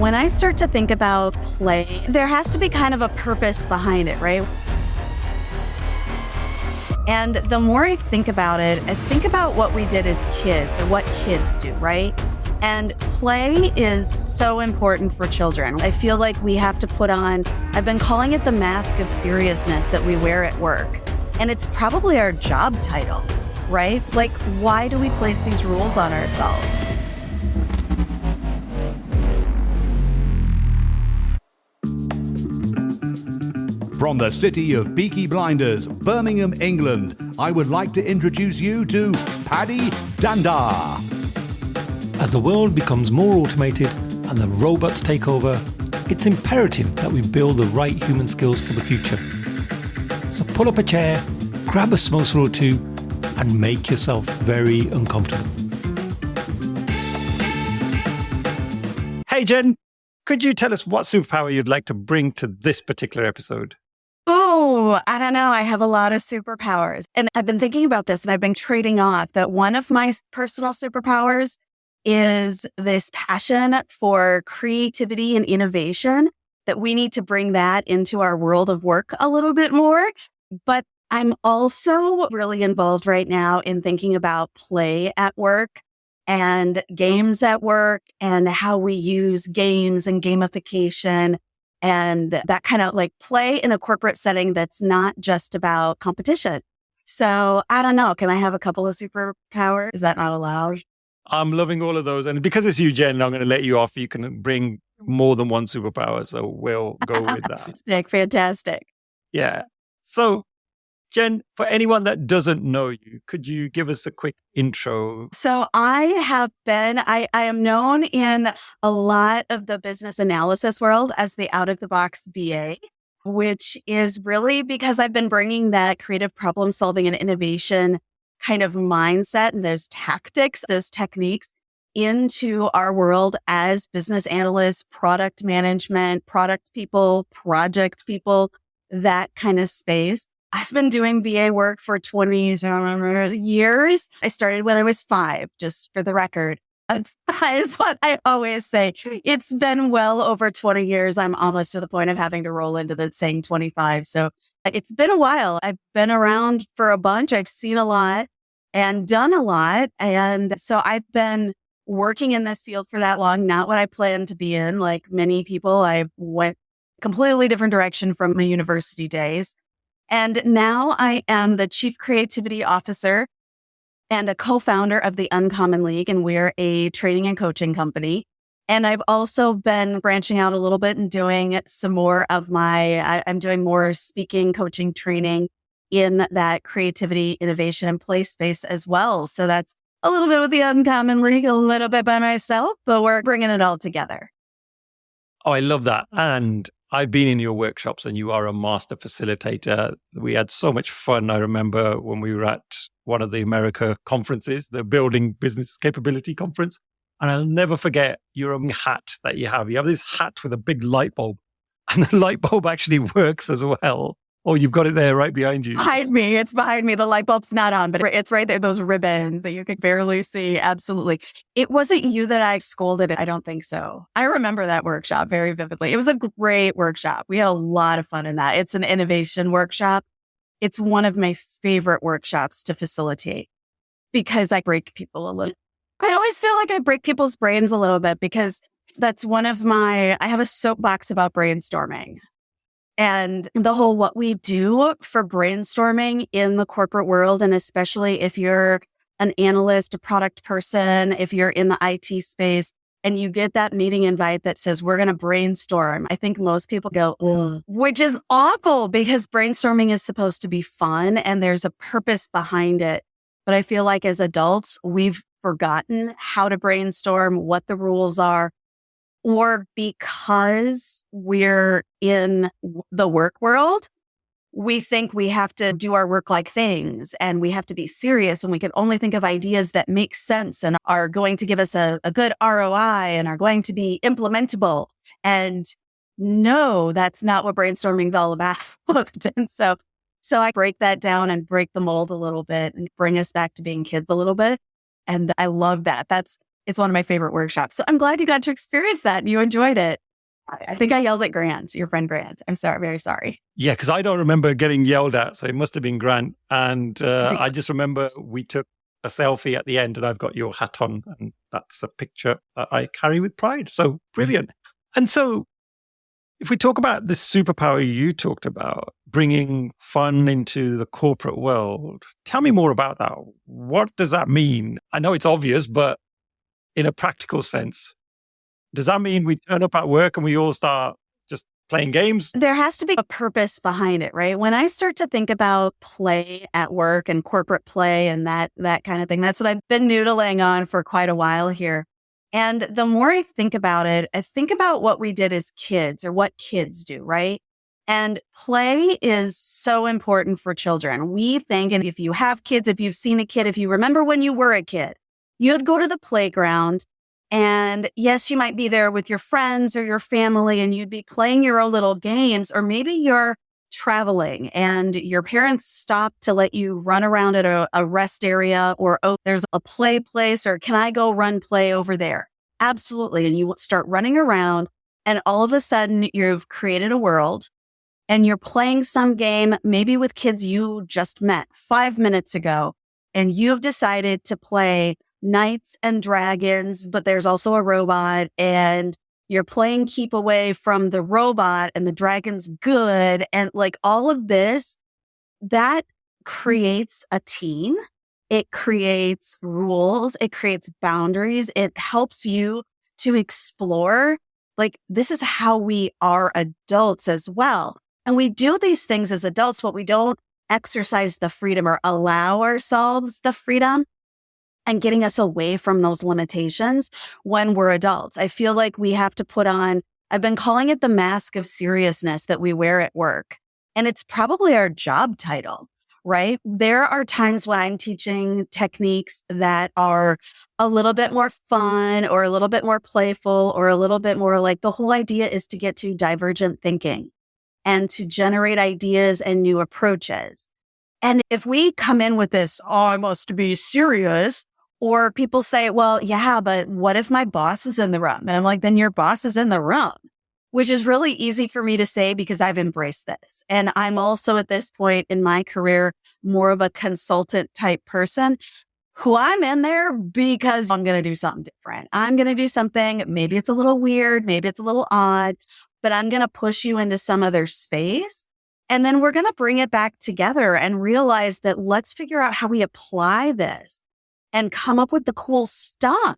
When I start to think about play, there has to be kind of a purpose behind it, right? And the more I think about it, I think about what we did as kids or what kids do, right? And play is so important for children. I feel like we have to put on, I've been calling it the mask of seriousness that we wear at work. And it's probably our job title, right? Like, why do we place these rules on ourselves? From the city of Peaky Blinders, Birmingham, England, I would like to introduce you to Paddy Danda. As the world becomes more automated and the robots take over, it's imperative that we build the right human skills for the future. So pull up a chair, grab a samosa or two, and make yourself very uncomfortable. Hey Jen, could you tell us what superpower you'd like to bring to this particular episode? Oh, I don't know. I have a lot of superpowers. And I've been thinking about this and I've been trading off that one of my personal superpowers is this passion for creativity and innovation, that we need to bring that into our world of work a little bit more. But I'm also really involved right now in thinking about play at work and games at work and how we use games and gamification and that kind of like play in a corporate setting that's not just about competition. So I don't know. Can I have a couple of superpowers? Is that not allowed? I'm loving all of those. And because it's you, Jen, I'm going to let you off. You can bring more than one superpower. So we'll go with that. Fantastic. Yeah. So Jen, for anyone that doesn't know you, could you give us a quick intro? So I am known in a lot of the business analysis world as the out-of-the-box BA, which is really because I've been bringing that creative problem solving and innovation kind of mindset and those tactics, those techniques into our world as business analysts, product management, product people, project people, that kind of space. I've been doing BA work for 20 years. I started when I was 5, just for the record. Is what I always say. It's been well over 20 years. I'm almost to the point of having to roll into the saying 25. So it's been a while. I've been around for a bunch. I've seen a lot and done a lot. And so I've been working in this field for that long, not what I planned to be in. Like many people, I went completely different direction from my university days. And now I am the Chief Creativity Officer and a co-founder of the Uncommon League, and we're a training and coaching company. And I've also been branching out a little bit and doing some more of I'm doing more speaking, coaching, training in that creativity, innovation, and play space as well. So that's a little bit with the Uncommon League, a little bit by myself, but we're bringing it all together. Oh, I love that. And I've been in your workshops and you are a master facilitator. We had so much fun. I remember when we were at one of the America conferences, the Building Business Capability Conference. And I'll never forget your hat that you have. You have this hat with a big light bulb, and the light bulb actually works as well. Oh, you've got it there right behind you. Behind me. It's behind me. The light bulb's not on, but it's right there. Those ribbons that you could barely see. Absolutely. It wasn't you that I scolded. I don't think so. I remember that workshop very vividly. It was a great workshop. We had a lot of fun in that. It's an innovation workshop. It's one of my favorite workshops to facilitate because I break people a little. I always feel like I break people's brains a little bit because that's I have a soapbox about brainstorming. And the whole what we do for brainstorming in the corporate world, and especially if you're an analyst, a product person, if you're in the IT space and you get that meeting invite that says, we're going to brainstorm, I think most people go, ugh, which is awful because brainstorming is supposed to be fun and there's a purpose behind it. But I feel like as adults, we've forgotten how to brainstorm, what the rules are. Or because we're in the work world, we think we have to do our work like things and we have to be serious and we can only think of ideas that make sense and are going to give us a good ROI and are going to be implementable. And no, that's not what brainstorming is all about. And so I break that down and break the mold a little bit and bring us back to being kids a little bit. And I love that. It's one of my favorite workshops. So I'm glad you got to experience that and you enjoyed it. I think I yelled at Grant, your friend Grant. I'm sorry, very sorry. Yeah, because I don't remember getting yelled at, so it must have been Grant. And I just remember we took a selfie at the end, and I've got your hat on, and that's a picture that I carry with pride. So brilliant. And so, if we talk about this superpower you talked about, bringing fun into the corporate world, tell me more about that. What does that mean? I know it's obvious, but in a practical sense, does that mean we turn up at work and we all start just playing games? There has to be a purpose behind it, right? When I start to think about play at work and corporate play and that kind of thing, that's what I've been noodling on for quite a while here. And the more I think about it, I think about what we did as kids or what kids do, right? And play is so important for children. We think, and if you have kids, if you've seen a kid, if you remember when you were a kid, you'd go to the playground. And yes, you might be there with your friends or your family and you'd be playing your own little games, or maybe you're traveling and your parents stop to let you run around at a rest area, or, oh, there's a play place, or can I go run play over there? Absolutely. And you start running around and all of a sudden you've created a world and you're playing some game, maybe with kids you just met 5 minutes ago, and you've decided to play Knights and Dragons, but there's also a robot, and you're playing keep away from the robot and the dragon's good. And like all of this, that creates a team. It creates rules. It creates boundaries. It helps you to explore. Like, this is how we are adults as well. And we do these things as adults, but we don't exercise the freedom or allow ourselves the freedom and getting us away from those limitations when we're adults. I feel like we have to put on, I've been calling it the mask of seriousness that we wear at work. And it's probably our job title, right? There are times when I'm teaching techniques that are a little bit more fun or a little bit more playful or a little bit more like, the whole idea is to get to divergent thinking and to generate ideas and new approaches. And if we come in with this, oh, I must be serious, or people say, well, yeah, but what if my boss is in the room? And I'm like, then your boss is in the room, which is really easy for me to say because I've embraced this. And I'm also at this point in my career, more of a consultant type person who I'm in there because I'm going to do something different. I'm going to do something, maybe it's a little weird, maybe it's a little odd, but I'm going to push you into some other space. And then we're going to bring it back together and realize that let's figure out how we apply this and come up with the cool stuff.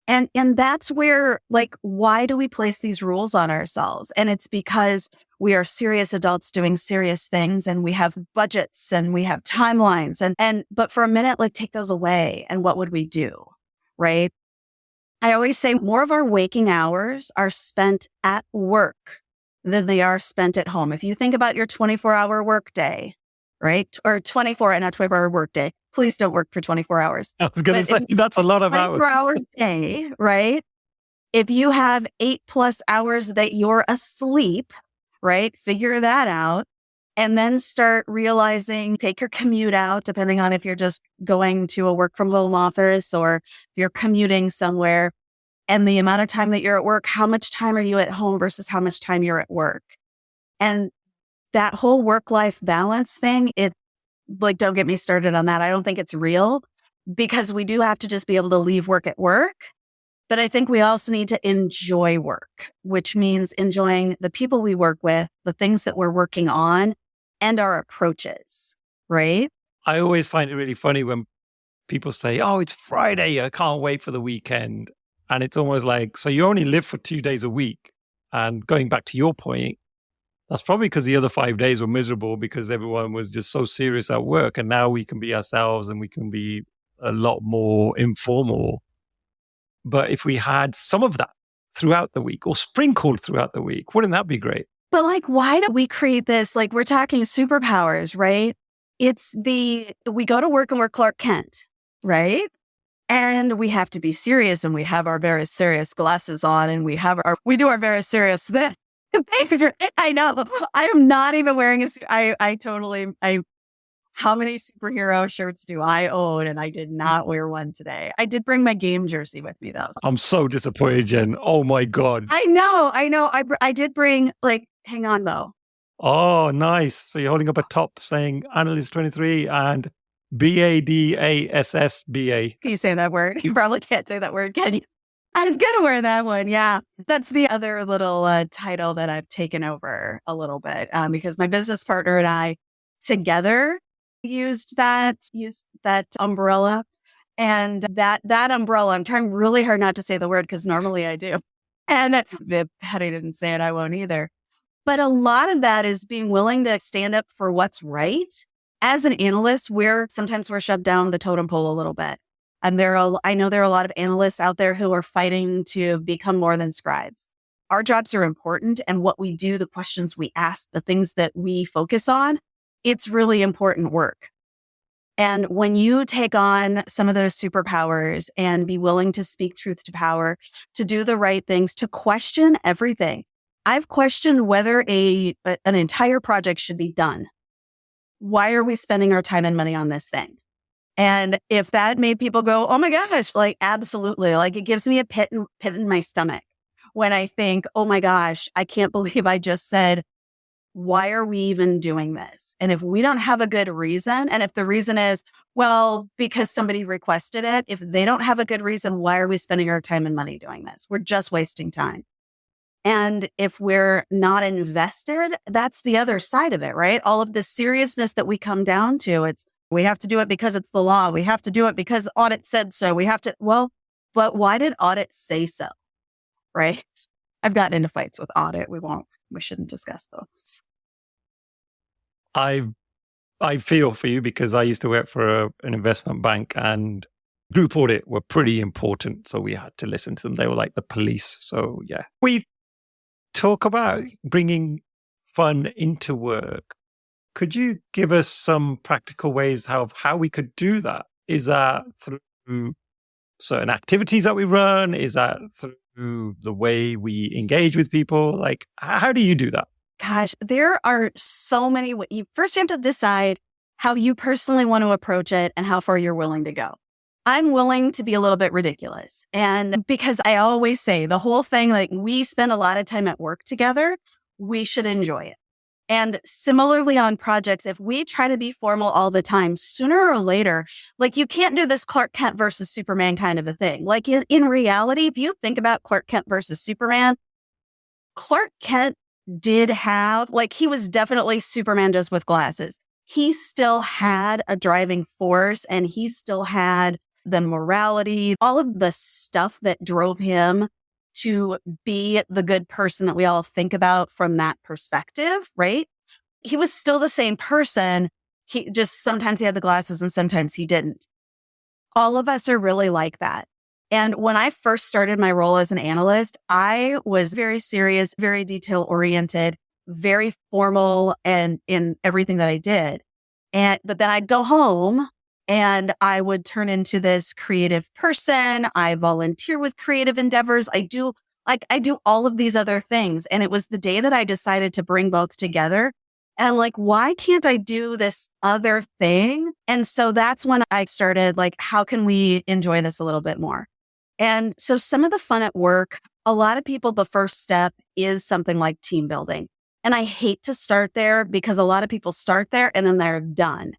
And that's where, like, why do we place these rules on ourselves? And it's because we are serious adults doing serious things, and we have budgets and we have timelines. But for a minute, like, take those away. And what would we do? Right? I always say more of our waking hours are spent at work than they are spent at home. If you think about your 24-hour workday, right? Or 24 and not 24-hour workday. Please don't work for 24 hours. I was going to say, that's a lot of hours. 24-hour day, right? If you have 8+ hours that you're asleep, right? Figure that out. And then start realizing, take your commute out, depending on if you're just going to a work from home office or you're commuting somewhere. And the amount of time that you're at work, how much time are you at home versus how much time you're at work? And that whole work-life balance thing, it, like, don't get me started on that. I don't think it's real, because we do have to just be able to leave work at work. But I think we also need to enjoy work, which means enjoying the people we work with, the things that we're working on, and our approaches, right? I always find it really funny when people say, oh, it's Friday, I can't wait for the weekend. And it's almost like, so you only live for 2 days a week. And going back to your point, that's probably because the other 5 days were miserable because everyone was just so serious at work. And now we can be ourselves and we can be a lot more informal. But if we had some of that throughout the week or sprinkled throughout the week, wouldn't that be great? But like, why do we create this? Like, we're talking superpowers, right? We go to work and we're Clark Kent, right? And we have to be serious, and we have our very serious glasses on, and we do our very serious things. I know. I am not even wearing a suit. I how many superhero shirts do I own? And I did not wear one today. I did bring my game jersey with me though. I'm so disappointed, Jen. Oh my God. I know. I did bring hang on though. Oh, nice. So you're holding up a top saying Analyst 23 and BADASSBA. Can you say that word? You probably can't say that word, can you? I was going to wear that one. Yeah. That's the other little title that I've taken over a little bit because my business partner and I together used that umbrella. And that umbrella, I'm trying really hard not to say the word because normally I do. And if Patty didn't say it, I won't either. But a lot of that is being willing to stand up for what's right. As an analyst, sometimes we're shoved down the totem pole a little bit. And I know there are a lot of analysts out there who are fighting to become more than scribes. Our jobs are important, and what we do, the questions we ask, the things that we focus on, it's really important work. And when you take on some of those superpowers and be willing to speak truth to power, to do the right things, to question everything. I've questioned whether an entire project should be done. Why are we spending our time and money on this thing? And if that made people go, oh my gosh, absolutely. It gives me a pit in my stomach when I think, oh my gosh, I can't believe I just said, why are we even doing this? And if we don't have a good reason, and if the reason is, well, because somebody requested it, if they don't have a good reason, why are we spending our time and money doing this? We're just wasting time. And if we're not invested, that's the other side of it, right? All of the seriousness that we come down to, we have to do it because it's the law. We have to do it because audit said so. But why did audit say so? Right? I've gotten into fights with audit. We shouldn't discuss those. I feel for you because I used to work for an investment bank, and group audit were pretty important. So we had to listen to them. They were like the police. So yeah, we talk about bringing fun into work. Could you give us some practical ways how we could do that? Is that through certain activities that we run? Is that through the way we engage with people? How do you do that? Gosh, there are so many ways. First, you have to decide how you personally want to approach it and how far you're willing to go. I'm willing to be a little bit ridiculous. And because I always say the whole thing, we spend a lot of time at work together, we should enjoy it. And similarly on projects, if we try to be formal all the time, sooner or later, you can't do this Clark Kent versus Superman kind of a thing. In reality, if you think about Clark Kent versus Superman, Clark Kent did have, he was definitely Superman just with glasses. He still had a driving force and he still had the morality, all of the stuff that drove him to be the good person that we all think about from that perspective, right? He was still the same person. He just, sometimes he had the glasses and sometimes he didn't. All of us are really like that. And when I first started my role as an analyst, I was very serious, very detail oriented, very formal and in everything that I did. But then I'd go home and I would turn into this creative person. I volunteer with creative endeavors. I do all of these other things. And it was the day that I decided to bring both together. And why can't I do this other thing? And so that's when I started, how can we enjoy this a little bit more? And so some of the fun at work, a lot of people, the first step is something like team building. And I hate to start there because a lot of people start there and then they're done.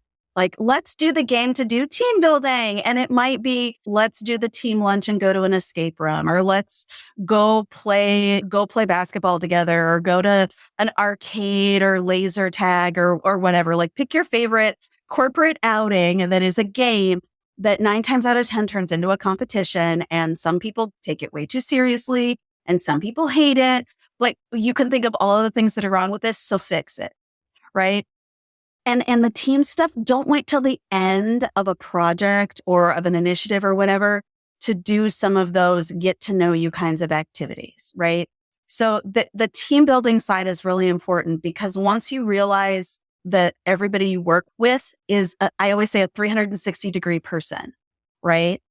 Let's do the game to do team building. And it might be, let's do the team lunch and go to an escape room, or let's go play basketball together, or go to an arcade or laser tag or whatever. Pick your favorite corporate outing that is a game that 9 times out of 10 turns into a competition. And some people take it way too seriously and some people hate it. You can think of all of the things that are wrong with this. So fix it. Right. And the team stuff, don't wait till the end of a project or of an initiative or whatever to do some of those get to know you kinds of activities, right? So the team building side is really important because once you realize that everybody you work with is, I always say, a 360-degree person, right?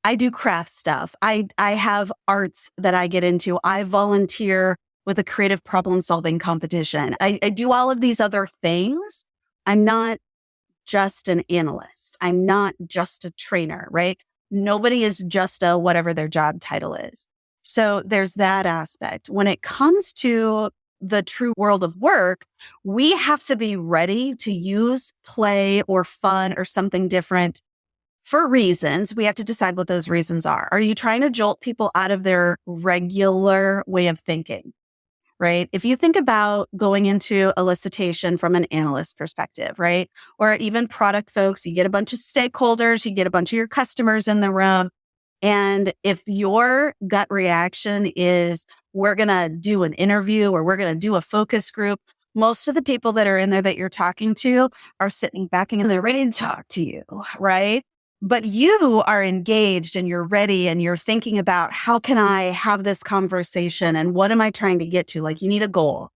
I do craft stuff. I have arts that I get into. I volunteer with a creative problem solving competition. I do all of these other things. I'm not just an analyst. I'm not just a trainer, right? Nobody is just a whatever their job title is. So there's that aspect. When it comes to the true world of work, we have to be ready to use play or fun or something different for reasons. We have to decide what those reasons are. Are you trying to jolt people out of their regular way of thinking? Right? If you think about going into a elicitation from an analyst perspective, right? Or even product folks, you get a bunch of stakeholders, you get a bunch of your customers in the room. And if your gut reaction is, we're going to do an interview or we're going to do a focus group, most of the people that are in there that you're talking to are sitting back and they're ready to talk to you, right? But you are engaged and you're ready and you're thinking about, how can I have this conversation and what am I trying to get to? Like, you need a goal.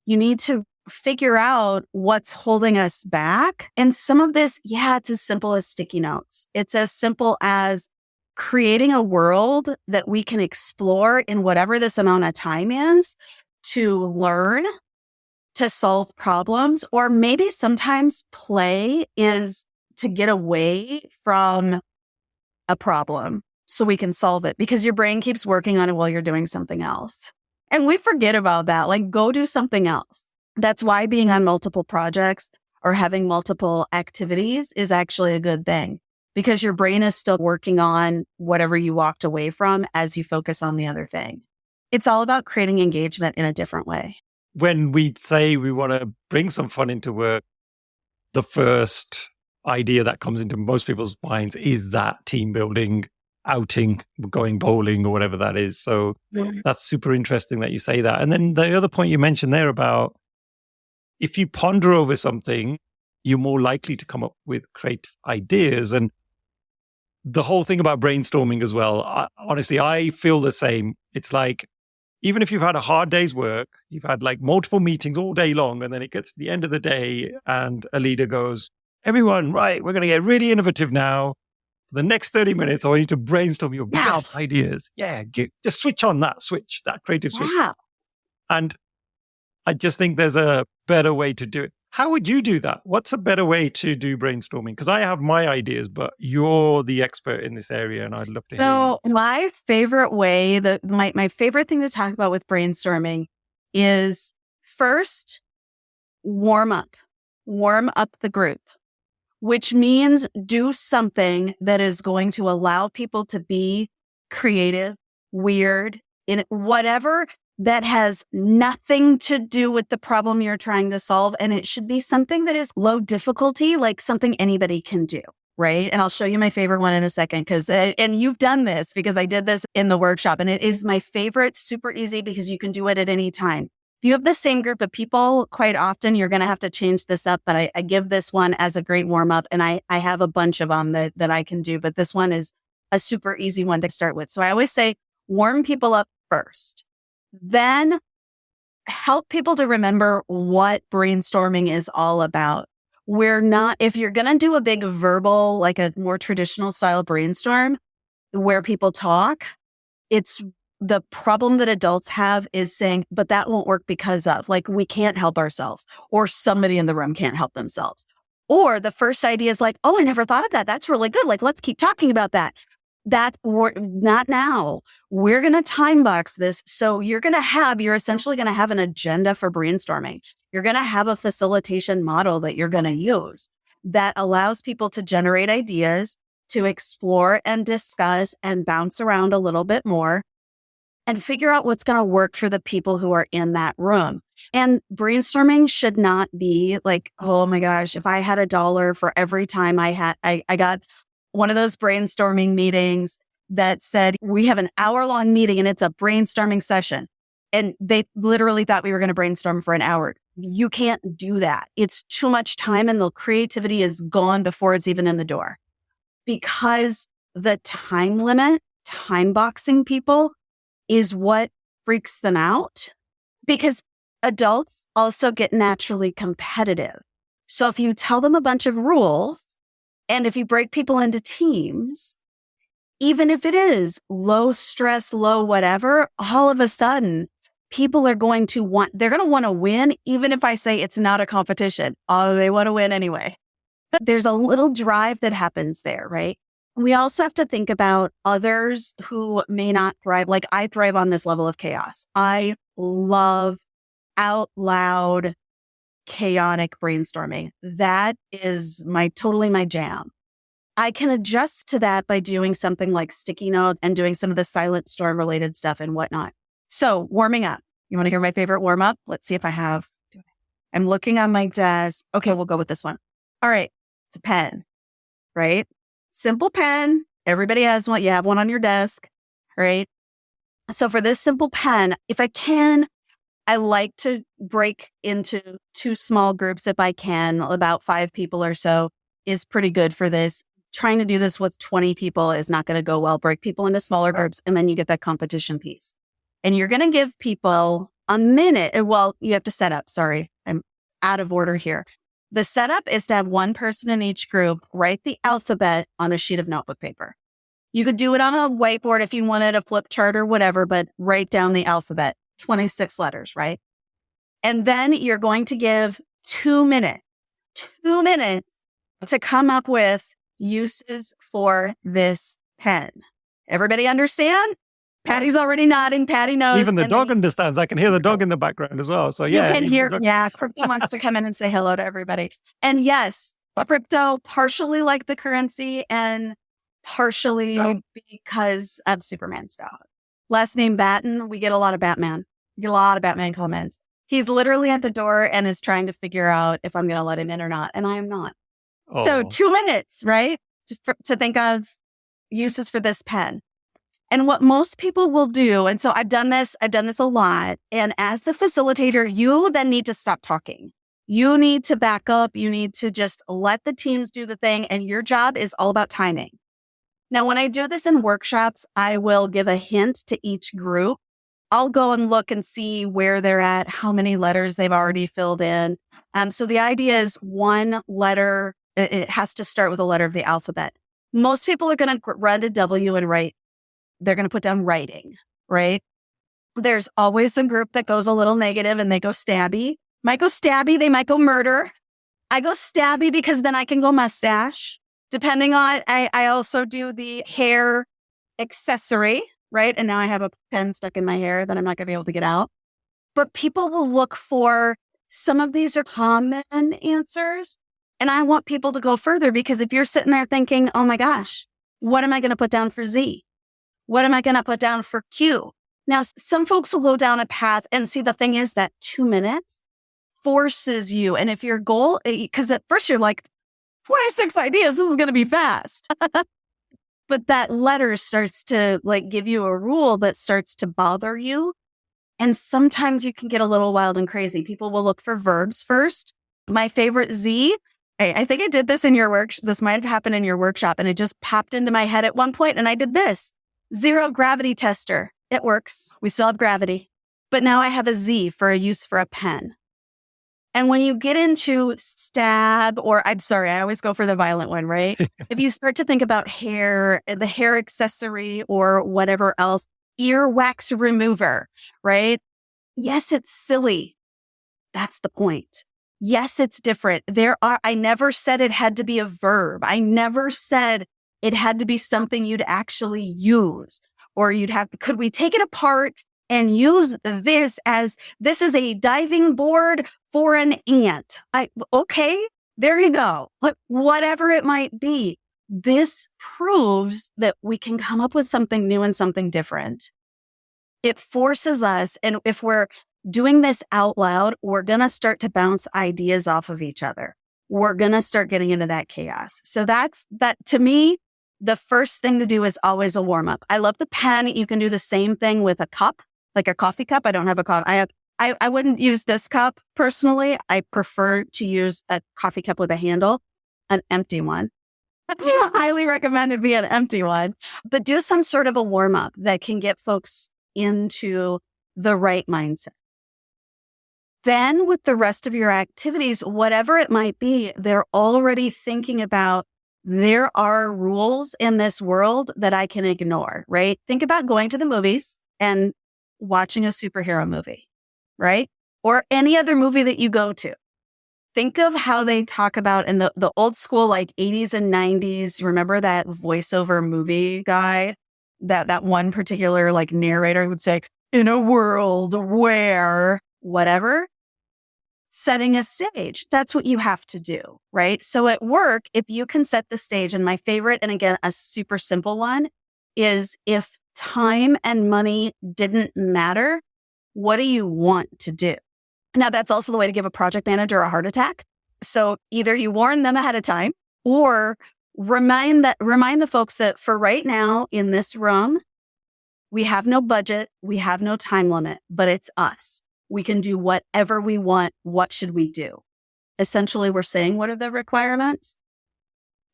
You need to figure out what's holding us back. And some of this, it's as simple as sticky notes. It's as simple as creating a world that we can explore in whatever this amount of time is to learn, to solve problems, or maybe sometimes play is to get away from a problem so we can solve it, because your brain keeps working on it while you're doing something else. And we forget about that. Like, go do something else. That's why being on multiple projects or having multiple activities is actually a good thing, because your brain is still working on whatever you walked away from as you focus on the other thing. It's all about creating engagement in a different way. When we say we want to bring some fun into work, the first idea that comes into most people's minds is that team building outing, going bowling or whatever that is. So that's super interesting that you say that. And then the other point you mentioned there about, if you ponder over something, you're more likely to come up with creative ideas. And the whole thing about brainstorming as well, honestly, I feel the same. It's like, even if you've had a hard day's work, you've had like multiple meetings all day long, and then it gets to the end of the day and a leader goes, everyone, right, we're going to get really innovative now. For the next 30 minutes, I want you to brainstorm your best ideas. Yeah, just switch on that switch, that creative switch. Yeah. And I just think there's a better way to do it. How would you do that? What's a better way to do brainstorming? Because I have my ideas, but you're the expert in this area, and I'd love to hear you. So my favorite way, my favorite thing to talk about with brainstorming is, first, warm up the group, which means do something that is going to allow people to be creative, weird, in whatever that has nothing to do with the problem you're trying to solve. And it should be something that is low difficulty, like something anybody can do, right? And I'll show you my favorite one in a second, and you've done this because I did this in the workshop, and it is my favorite, super easy, because you can do it at any time. If you have the same group of people, quite often you're going to have to change this up, but I give this one as a great warm up, and I have a bunch of them that I can do, but this one is a super easy one to start with. So I always say, warm people up first. Then help people to remember what brainstorming is all about. If you're going to do a big verbal, like a more traditional style brainstorm where people talk, it's the problem that adults have is saying, but that won't work because of, like, we can't help ourselves, or somebody in the room can't help themselves. Or the first idea is like, oh, I never thought of that. That's really good. Like, let's keep talking about that. Not now. We're going to time box this. So you're essentially going to have an agenda for brainstorming. You're going to have a facilitation model that you're going to use that allows people to generate ideas, to explore and discuss and bounce around a little bit more and figure out what's going to work for the people who are in that room. And brainstorming should not be like, oh my gosh, if I had $1 for every time I got one of those brainstorming meetings that said, we have an hour-long meeting and it's a brainstorming session. And they literally thought we were going to brainstorm for an hour. You can't do that. It's too much time, and the creativity is gone before it's even in the door. Because the time limit, time boxing people, is what freaks them out. Because adults also get naturally competitive. So if you tell them a bunch of rules, and if you break people into teams, even if it is low stress, low whatever, all of a sudden, people are going to want to win, even if I say it's not a competition. Oh, they want to win anyway. There's a little drive that happens there, right? We also have to think about others who may not thrive. Like I thrive on this level of chaos. I love out loud, chaotic brainstorming. That is totally my jam. I can adjust to that by doing something like sticky notes and doing some of the silent storm related stuff and whatnot. So warming up. You want to hear my favorite warm up? Let's see if I have. I'm looking on my desk. Okay, we'll go with this one. All right. It's a pen, right? Simple pen. Everybody has one. You have one on your desk, right? So for this simple pen, if I can, I like to break into 2 small groups if I can. About 5 people or so is pretty good for this. Trying to do this with 20 people is not going to go well. Break people into smaller groups, and then you get that competition piece. And you're going to give people a minute. Well, you have to set up. Sorry, I'm out of order here. The setup is to have one person in each group write the alphabet on a sheet of notebook paper. You could do it on a whiteboard if you wanted a flip chart or whatever, but write down the alphabet, 26 letters, right? And then you're going to give 2 minutes to come up with uses for this pen. Everybody understand? Patty's already nodding. Patty knows. Even the dog understands. I can hear the dog in the background as well. So yeah. You can hear, crypto wants to come in and say hello to everybody. And yes, crypto partially like the currency and partially because of Superman's dog. Last name Battan, we get a lot of Batman. We get a lot of Batman comments. He's literally at the door and is trying to figure out if I'm going to let him in or not. And I am not. Oh. So 2 minutes, right? To think of uses for this pen. And what most people will do, and so I've done this a lot. And as the facilitator, you then need to stop talking. You need to back up. You need to just let the teams do the thing. And your job is all about timing. Now, when I do this in workshops, I will give a hint to each group. I'll go and look and see where they're at, how many letters they've already filled in. So the idea is one letter, it has to start with a letter of the alphabet. Most people are going to run to W and write. They're going to put down writing, right? There's always a group that goes a little negative and they go stabby. Might go stabby, they might go murder. I go stabby because then I can go mustache. Depending on, I also do the hair accessory, right? And now I have a pen stuck in my hair that I'm not going to be able to get out. But people will look for, some of these are common answers. And I want people to go further because if you're sitting there thinking, oh my gosh, what am I going to put down for Z? What am I going to put down for Q? Now, some folks will go down a path and see the thing is that 2 minutes forces you. And if your goal, because at first you're like, 26 ideas, this is going to be fast. But that letter starts to like give you a rule that starts to bother you. And sometimes you can get a little wild and crazy. People will look for verbs first. My favorite Z, I think I did this in your work. This might have happened in your workshop and it just popped into my head at one point and I did this. Zero gravity tester. It works. We still have gravity. But now I have a Z for a use for a pen. And when you get into stab, or I'm sorry, I always go for the violent one, right? If you start to think about hair, the hair accessory or whatever else, earwax remover, right? Yes, it's silly. That's the point. Yes, it's different. I never said it had to be a verb. I never said it had to be something you'd actually use or could we take it apart and use this as, this is a diving board for an ant. Okay, there you go. Whatever it might be, this proves that we can come up with something new and something different. It forces us, and if we're doing this out loud, we're going to start to bounce ideas off of each other. We're going to start getting into that chaos. So that to me, the first thing to do is always a warm up. I love the pen. You can do the same thing with a cup. Like a coffee cup. I don't have a cup. I wouldn't use this cup personally. I prefer to use a coffee cup with a handle, an empty one. I highly recommend it be an empty one, but do some sort of a warm up that can get folks into the right mindset. Then with the rest of your activities, whatever it might be, they're already thinking about, there are rules in this world that I can ignore, right? Think about going to the movies and watching a superhero movie, right? Or any other movie that you go to. think of how they talk about in the old school, like 80s and 90s. Remember that voiceover movie guy? That one particular like narrator who would say, in a world where whatever, setting a stage. That's what you have to do, right? So at work, if you can set the stage, and my favorite, and again, a super simple one, is if time and money didn't matter, what do you want to do? Now, that's also the way to give a project manager a heart attack. So either you warn them ahead of time or remind the folks that for right now in this room, we have no budget, we have no time limit, but it's us. We can do whatever we want. What should we do? Essentially, we're saying, what are the requirements?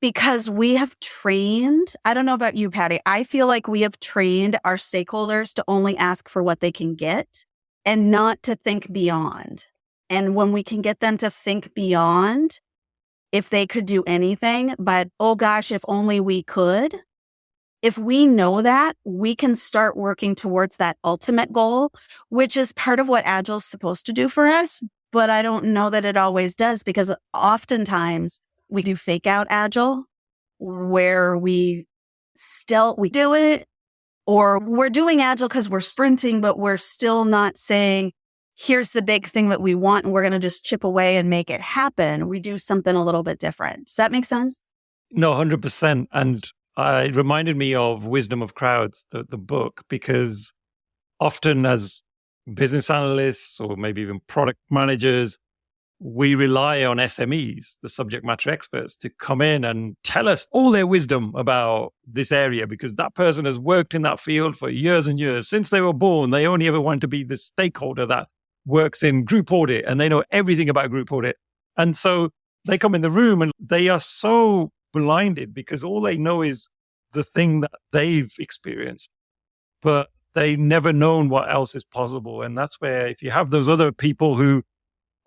Because we have trained, I don't know about you, Patty, I feel like we have trained our stakeholders to only ask for what they can get and not to think beyond. And when we can get them to think beyond, if they could do anything, but oh gosh, if only we could. If we know that, we can start working towards that ultimate goal, which is part of what Agile is supposed to do for us. But I don't know that it always does, because oftentimes we do fake out Agile where we do it, or we're doing Agile because we're sprinting, but we're still not saying, here's the big thing that we want, and we're going to just chip away and make it happen. We do something a little bit different. Does that make sense? No, 100%. And it reminded me of Wisdom of Crowds, the book, because often as business analysts or maybe even product managers, we rely on SMEs, the subject matter experts, to come in and tell us all their wisdom about this area, because that person has worked in that field for years and years. Since they were born, they only ever want to be the stakeholder that works in group audit, and they know everything about group audit. And so they come in the room and they are so blinded because all they know is the thing that they've experienced, but they've never known what else is possible. And that's where, if you have those other people who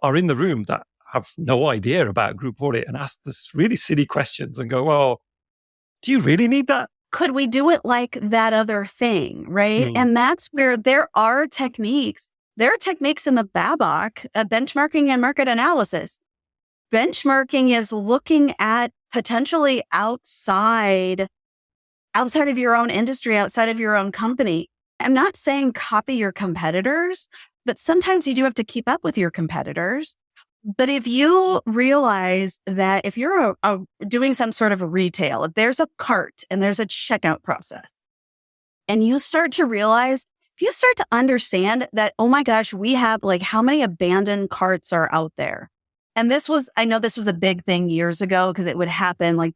are in the room that have no idea about group audit and ask this really silly questions and go, well, do you really need that? Could we do it like that other thing, right? And that's where there are techniques. There are techniques in the BABOK, benchmarking and market analysis. Benchmarking is looking at potentially outside of your own industry, outside of your own company. I'm not saying copy your competitors, but sometimes you do have to keep up with your competitors. But if you realize that if you're doing some sort of a retail, if there's a cart and there's a checkout process, and you start to realize, if you start to understand that, oh my gosh, we have like how many abandoned carts are out there. And I know this was a big thing years ago because it would happen. Like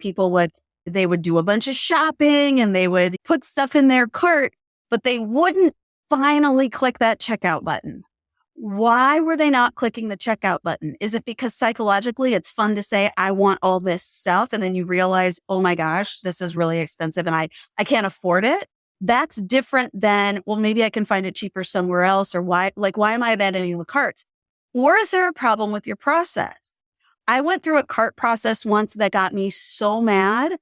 they would do a bunch of shopping and they would put stuff in their cart, but they wouldn't finally click that checkout button. Why were they not clicking the checkout button? Is it because psychologically it's fun to say, I want all this stuff? And then you realize, oh my gosh, this is really expensive and I can't afford it. That's different than, well, maybe I can find it cheaper somewhere else, or why am I abandoning the carts? Or is there a problem with your process? I went through a cart process once that got me so mad.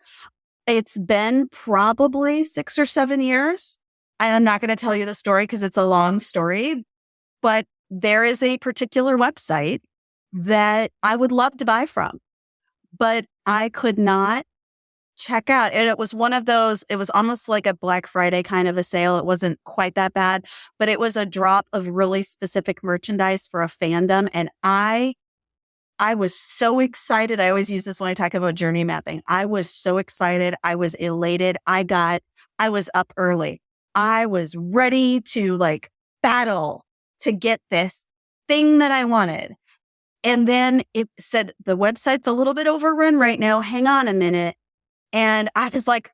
It's been probably 6 or 7 years. I'm not going to tell you the story because it's a long story, but there is a particular website that I would love to buy from, but I could not check out. And it was one of those, it was almost like a Black Friday kind of a sale. It wasn't quite that bad, but it was a drop of really specific merchandise for a fandom. And I was so excited. I always use this when I talk about journey mapping. I was so excited. I was elated. I was up early. I was ready to like battle to get this thing that I wanted. And then it said, the website's a little bit overrun right now. Hang on a minute. And I was like,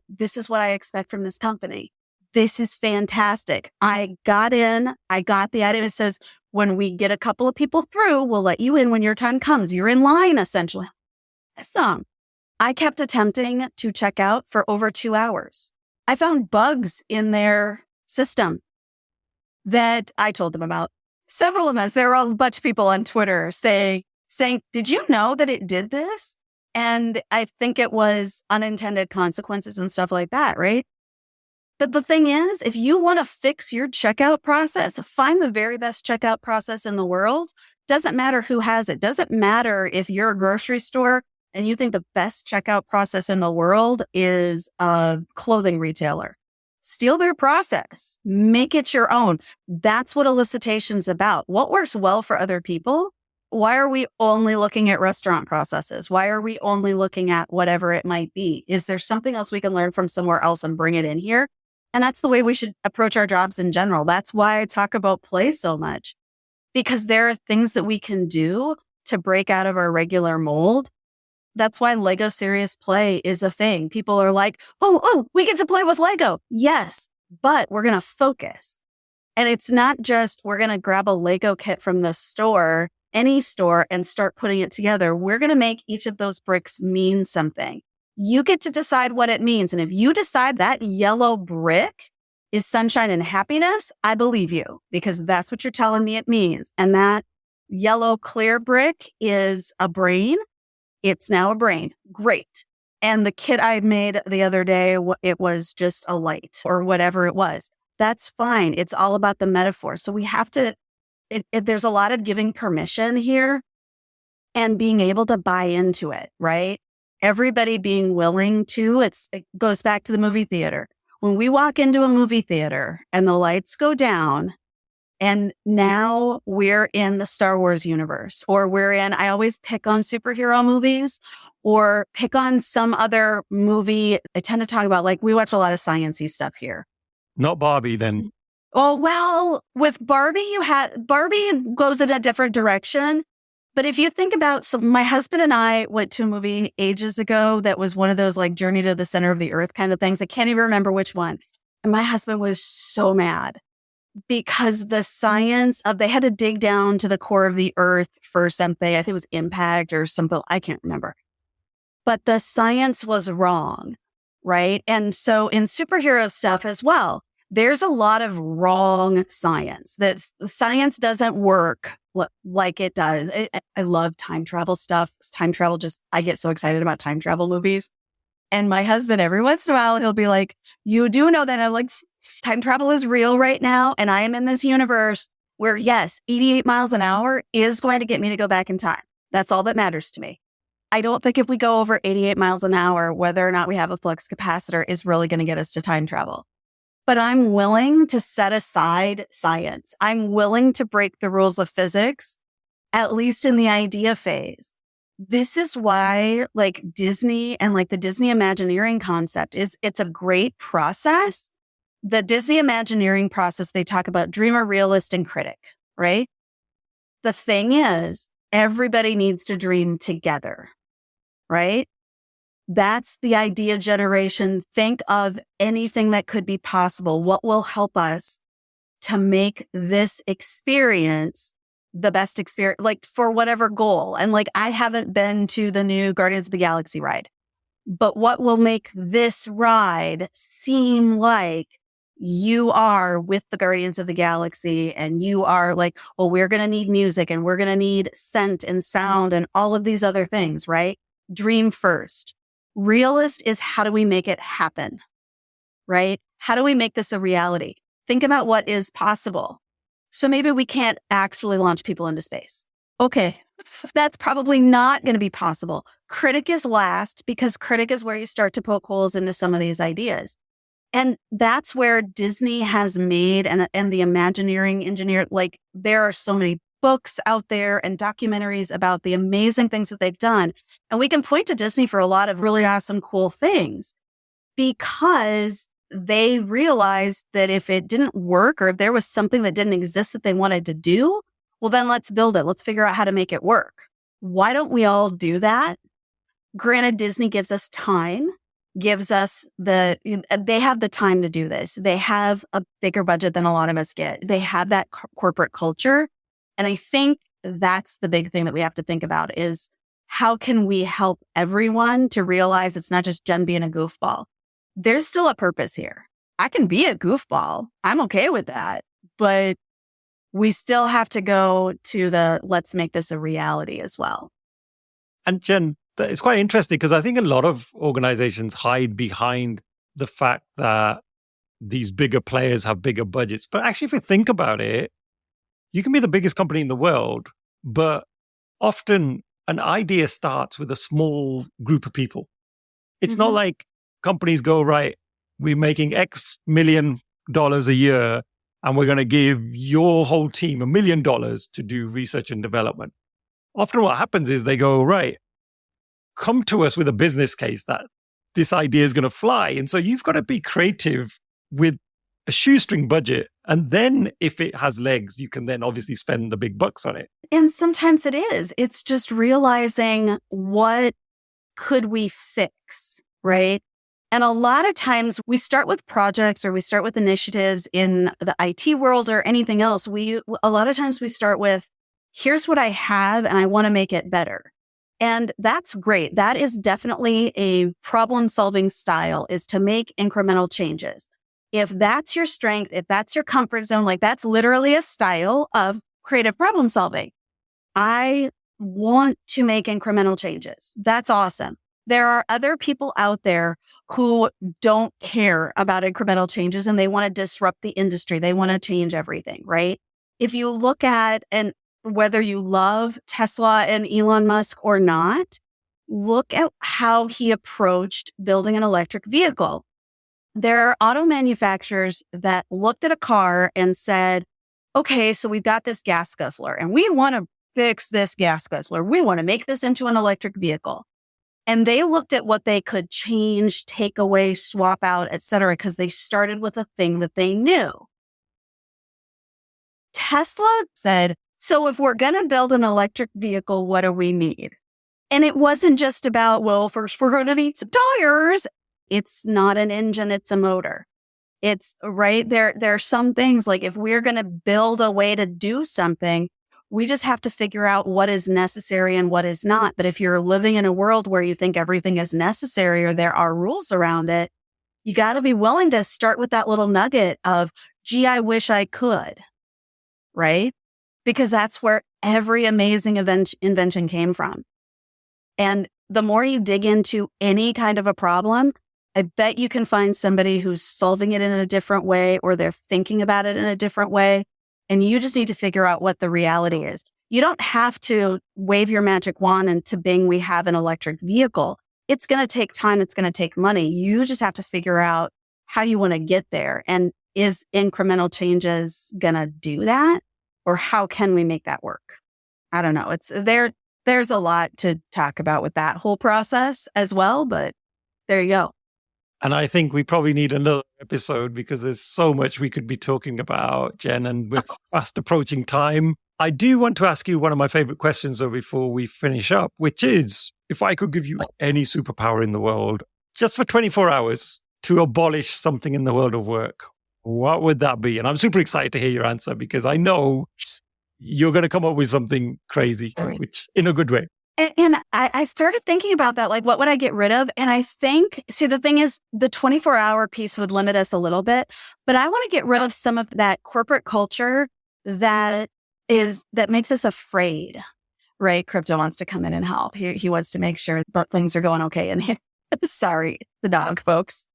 this is what I expect from this company. This is fantastic. I got in, I got the item. It says, when we get a couple of people through, we'll let you in when your time comes. You're in line, essentially. Awesome. I kept attempting to check out for over 2 hours. I found bugs in their system that I told them about. Several of us, there were a bunch of people on Twitter saying, did you know that it did this? And I think it was unintended consequences and stuff like that, right? But the thing is, if you want to fix your checkout process, find the very best checkout process in the world. Doesn't matter who has it. Doesn't matter if you're a grocery store and you think the best checkout process in the world is a clothing retailer. Steal their process. Make it your own. That's what elicitation's about. What works well for other people? Why are we only looking at restaurant processes? Why are we only looking at whatever it might be? Is there something else we can learn from somewhere else and bring it in here? And that's the way we should approach our jobs in general. That's why I talk about play so much, because there are things that we can do to break out of our regular mold. That's why Lego Serious Play is a thing. People are like, oh, we get to play with Lego. Yes, but we're going to focus. And it's not just we're going to grab a Lego kit from the store, any store, and start putting it together. We're going to make each of those bricks mean something. You get to decide what it means. And if you decide that yellow brick is sunshine and happiness, I believe you, because that's what you're telling me it means. And that yellow clear brick is a brain. It's now a brain. Great. And the kit I made the other day, it was just a light or whatever it was. That's fine. It's all about the metaphor. So we have to, there's a lot of giving permission here and being able to buy into it, right? Everybody being willing to, it goes back to the movie theater. When we walk into a movie theater and the lights go down, and now we're in the Star Wars universe, or I always pick on superhero movies or pick on some other movie. I tend to talk about, like, we watch a lot of science-y stuff here. Not Barbie then. Oh, well, with Barbie, Barbie goes in a different direction. But if you think about, so my husband and I went to a movie ages ago that was one of those like Journey to the Center of the Earth kind of things. I can't even remember which one. And my husband was so mad because the science of, they had to dig down to the core of the earth for something. I think it was impact or something. I can't remember. But the science was wrong, right? And so in superhero stuff as well, there's a lot of wrong science. That science doesn't work like it does. I love time travel stuff. Time travel, I get so excited about time travel movies. And my husband, every once in a while, he'll be like, you do know that I'm like, time travel is real right now. And I am in this universe where, yes, 88 miles an hour is going to get me to go back in time. That's all that matters to me. I don't think if we go over 88 miles an hour, whether or not we have a flux capacitor is really going to get us to time travel. But I'm willing to set aside science. I'm willing to break the rules of physics, at least in the idea phase. This is why, like, Disney and like the Disney Imagineering concept it's a great process. The Disney Imagineering process, they talk about dreamer, realist, and critic, right? The thing is, everybody needs to dream together, right? That's the idea generation. Think of anything that could be possible. What will help us to make this experience the best experience, like for whatever goal. And like, I haven't been to the new Guardians of the Galaxy ride, but what will make this ride seem like you are with the Guardians of the Galaxy and you are like, well, we're going to need music and we're going to need scent and sound and all of these other things, right? Dream first. Realist is how do we make it happen, right? How do we make this a reality? Think about what is possible. So maybe we can't actually launch people into space. Okay, that's probably not going to be possible. Critic is last because critic is where you start to poke holes into some of these ideas. And that's where Disney has made and the Imagineering engineer, like there are so many books out there and documentaries about the amazing things that they've done. And we can point to Disney for a lot of really awesome, cool things because they realized that if it didn't work or if there was something that didn't exist that they wanted to do, well, then let's build it. Let's figure out how to make it work. Why don't we all do that? Granted, Disney gives us time, gives us they have the time to do this. They have a bigger budget than a lot of us get. They have that corporate culture. And I think that's the big thing that we have to think about is how can we help everyone to realize it's not just Jen being a goofball. There's still a purpose here. I can be a goofball. I'm okay with that. But we still have to go to let's make this a reality as well. And Jen, it's quite interesting because I think a lot of organizations hide behind the fact that these bigger players have bigger budgets. But actually, if you think about it, you can be the biggest company in the world, But often an idea starts with a small group of people. It's not like companies go, right, we're making X million dollars a year and we're going to give your whole team $1 million to do research and development. Often what happens is they go, right, come to us with a business case that this idea is going to fly. And so you've got to be creative with a shoestring budget. And then if it has legs, you can then obviously spend the big bucks on it. And sometimes it is. It's just realizing what could we fix, right? And a lot of times we start with projects or we start with initiatives in the IT world or anything else. A lot of times we start with, here's what I have and I want to make it better. And that's great. That is definitely a problem-solving style, is to make incremental changes. If that's your strength, if that's your comfort zone, like that's literally a style of creative problem solving. I want to make incremental changes. That's awesome. There are other people out there who don't care about incremental changes and they want to disrupt the industry. They want to change everything, right? If you look at, and whether you love Tesla and Elon Musk or not, look at how he approached building an electric vehicle. There are auto manufacturers that looked at a car and said, okay, so we've got this gas guzzler and we want to fix this gas guzzler. We want to make this into an electric vehicle. And they looked at what they could change, take away, swap out, et cetera, because they started with a thing that they knew. Tesla said, so if we're going to build an electric vehicle, what do we need? And it wasn't just about, well, first we're going to need some tires. It's not an engine, it's a motor. It's right there. There are some things like if we're going to build a way to do something, we just have to figure out what is necessary and what is not. But if you're living in a world where you think everything is necessary or there are rules around it, you got to be willing to start with that little nugget of, gee, I wish I could, right? Because that's where every amazing invention came from. And the more you dig into any kind of a problem, I bet you can find somebody who's solving it in a different way or they're thinking about it in a different way. And you just need to figure out what the reality is. You don't have to wave your magic wand and to bing, we have an electric vehicle. It's going to take time. It's going to take money. You just have to figure out how you want to get there. And is incremental changes going to do that? Or how can we make that work? I don't know. There's a lot to talk about with that whole process as well, but there you go. And I think we probably need another episode because there's so much we could be talking about, Jen, and with fast approaching time. I do want to ask you one of my favorite questions though before we finish up, which is, if I could give you any superpower in the world, just for 24 hours to abolish something in the world of work, what would that be? And I'm super excited to hear your answer because I know you're going to come up with something crazy, which in a good way. And I started thinking about that, like, what would I get rid of? And I think, see, the thing is, the 24-hour piece would limit us a little bit, but I want to get rid of some of that corporate culture that makes us afraid, right? Crypto wants to come in and help. He wants to make sure that things are going okay. And sorry, the dog, folks.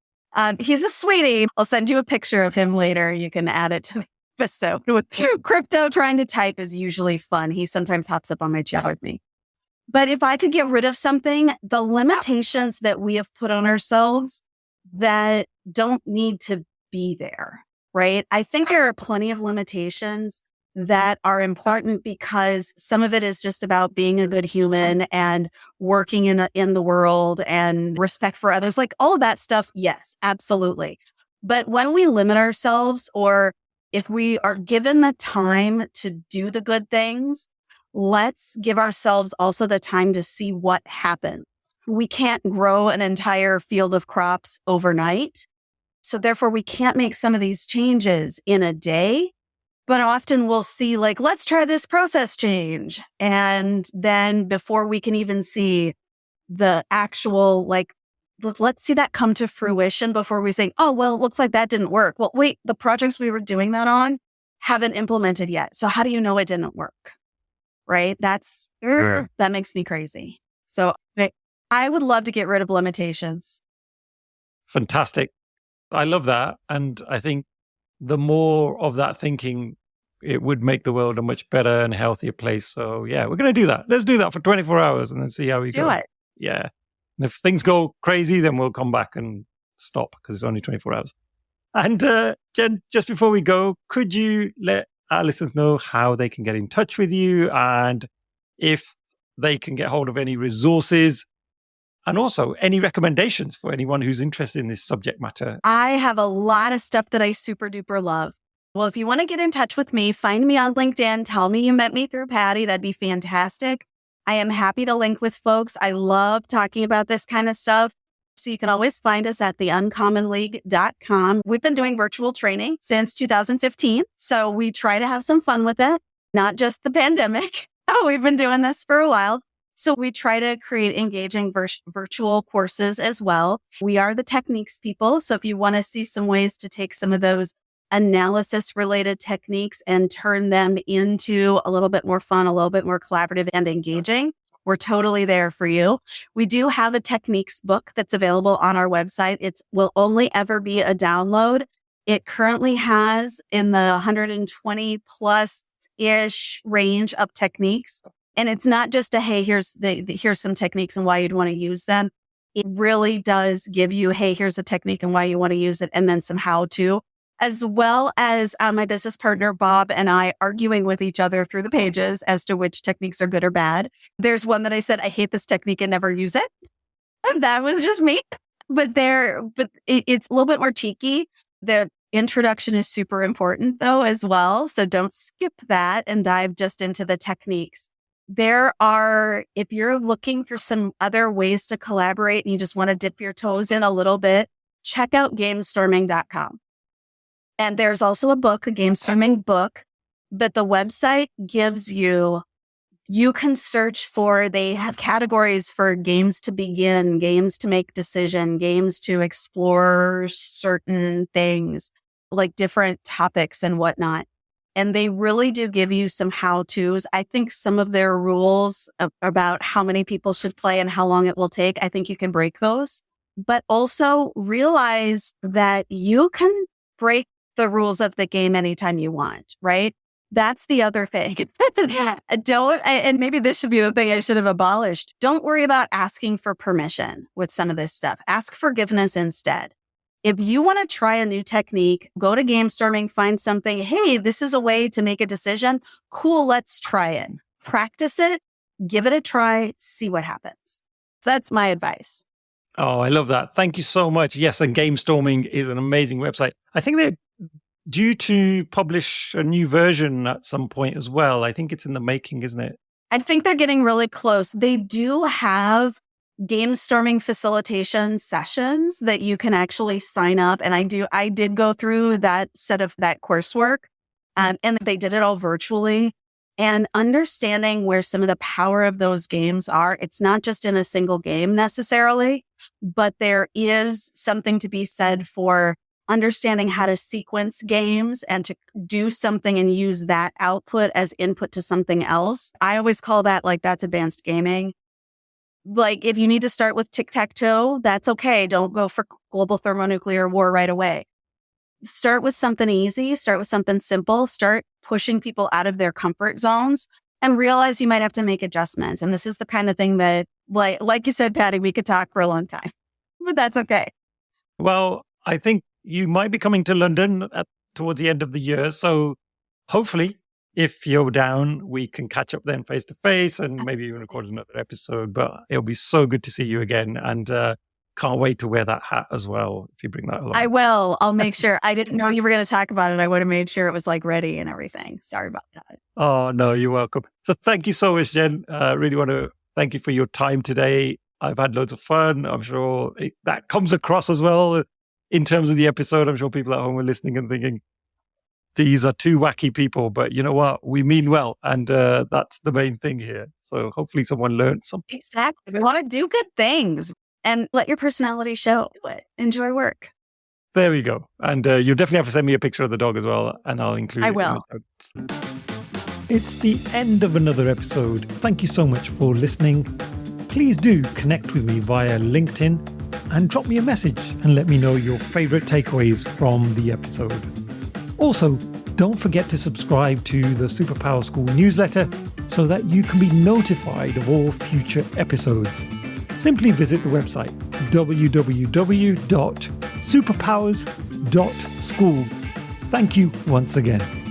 He's a sweetie. I'll send you a picture of him later. You can add it to the episode. With Crypto trying to type is usually fun. He sometimes hops up on my chat with me. But if I could get rid of something, the limitations that we have put on ourselves that don't need to be there, right? I think there are plenty of limitations that are important because some of it is just about being a good human and working in the world and respect for others, like all of that stuff. Yes, absolutely. But when we limit ourselves, or if we are given the time to do the good things, let's give ourselves also the time to see what happened. We can't grow an entire field of crops overnight. So therefore, we can't make some of these changes in a day. But often we'll see, like, let's try this process change. And then before we can even see the actual, like, let's see that come to fruition before we say, oh, well, it looks like that didn't work. Well, wait, the projects we were doing that on haven't implemented yet. So how do you know it didn't work? Right? That makes me crazy. So I would love to get rid of limitations. Fantastic. I love that. And I think the more of that thinking it would make the world a much better and healthier place. So yeah, we're going to do that. Let's do that for 24 hours and then see how we go. Do it. Yeah. And if things go crazy, then we'll come back and stop because it's only 24 hours. And Jen, just before we go, could you let our listeners know how they can get in touch with you and if they can get hold of any resources and also any recommendations for anyone who's interested in this subject matter? I have a lot of stuff that I super duper love. Well, if you want to get in touch with me, find me on LinkedIn. Tell me you met me through Patty. That'd be fantastic. I am happy to link with folks. I love talking about this kind of stuff. So you can always find us at theuncommonleague.com. We've been doing virtual training since 2015. So we try to have some fun with it, not just the pandemic. We've been doing this for a while. So we try to create engaging virtual courses as well. We are the techniques people. So if you want to see some ways to take some of those analysis related techniques and turn them into a little bit more fun, a little bit more collaborative and engaging, we're totally there for you. We do have a techniques book that's available on our website. It will only ever be a download. It currently has in the 120 plus ish range of techniques. And it's not just a, hey, here's some techniques and why you'd want to use them. It really does give you, hey, here's a technique and why you want to use it, and then some how to, as well as my business partner, Bob, and I arguing with each other through the pages as to which techniques are good or bad. There's one that I said, I hate this technique and never use it. And that was just me. But it's a little bit more cheeky. The introduction is super important though, as well. So don't skip that and dive just into the techniques. If you're looking for some other ways to collaborate and you just want to dip your toes in a little bit, check out gamestorming.com. And there's also a game storming book, but the website gives you can search for, they have categories for games to begin, games to make decision, games to explore certain things, like different topics and whatnot. And they really do give you some how-tos. I think some of their rules about how many people should play and how long it will take, I think you can break those. But also realize that you can break the rules of the game anytime you want, right? That's the other thing. And maybe this should be the thing I should have abolished. Don't worry about asking for permission with some of this stuff. Ask forgiveness instead. If you want to try a new technique, go to Game Storming, find something. Hey, this is a way to make a decision. Cool, let's try it. Practice it, give it a try, see what happens. That's my advice. Oh, I love that. Thank you so much. Yes, and Game Storming is an amazing website. I think they're due to publish a new version at some point as well. I think it's in the making, isn't it? I think they're getting really close. They do have game storming facilitation sessions that you can actually sign up. And I did go through that set of that coursework, and they did it all virtually. And understanding where some of the power of those games are, it's not just in a single game necessarily, but there is something to be said for understanding how to sequence games and to do something and use that output as input to something else. I always call that that's advanced gaming. Like if you need to start with tic-tac-toe, that's okay. Don't go for global thermonuclear war right away. Start with something easy, start with something simple, start pushing people out of their comfort zones and realize you might have to make adjustments. And this is the kind of thing that, like you said, Patty, we could talk for a long time, but that's okay. Well, I think you might be coming to London towards the end of the year. So hopefully, if you're down, we can catch up then face to face and maybe even record another episode. But it'll be so good to see you again. And can't wait to wear that hat as well, if you bring that along. I will. I'll make sure. I didn't know you were going to talk about it. I would have made sure it was ready and everything. Sorry about that. Oh, no, you're welcome. So thank you so much, Jen. I really want to thank you for your time today. I've had loads of fun. I'm sure that comes across as well in terms of the episode. I'm sure people at home are listening and thinking, these are two wacky people, but you know what? We mean well. And that's the main thing here. So hopefully someone learned something. Exactly. We want to do good things and let your personality show. Do it. Enjoy work. There we go. And you'll definitely have to send me a picture of the dog as well. And I'll include it. I will. In the notes. It's the end of another episode. Thank you so much for listening. Please do connect with me via LinkedIn and drop me a message and let me know your favorite takeaways from the episode. Also, don't forget to subscribe to the Superpower School newsletter so that you can be notified of all future episodes. Simply visit the website www.superpowers.school. Thank you once again.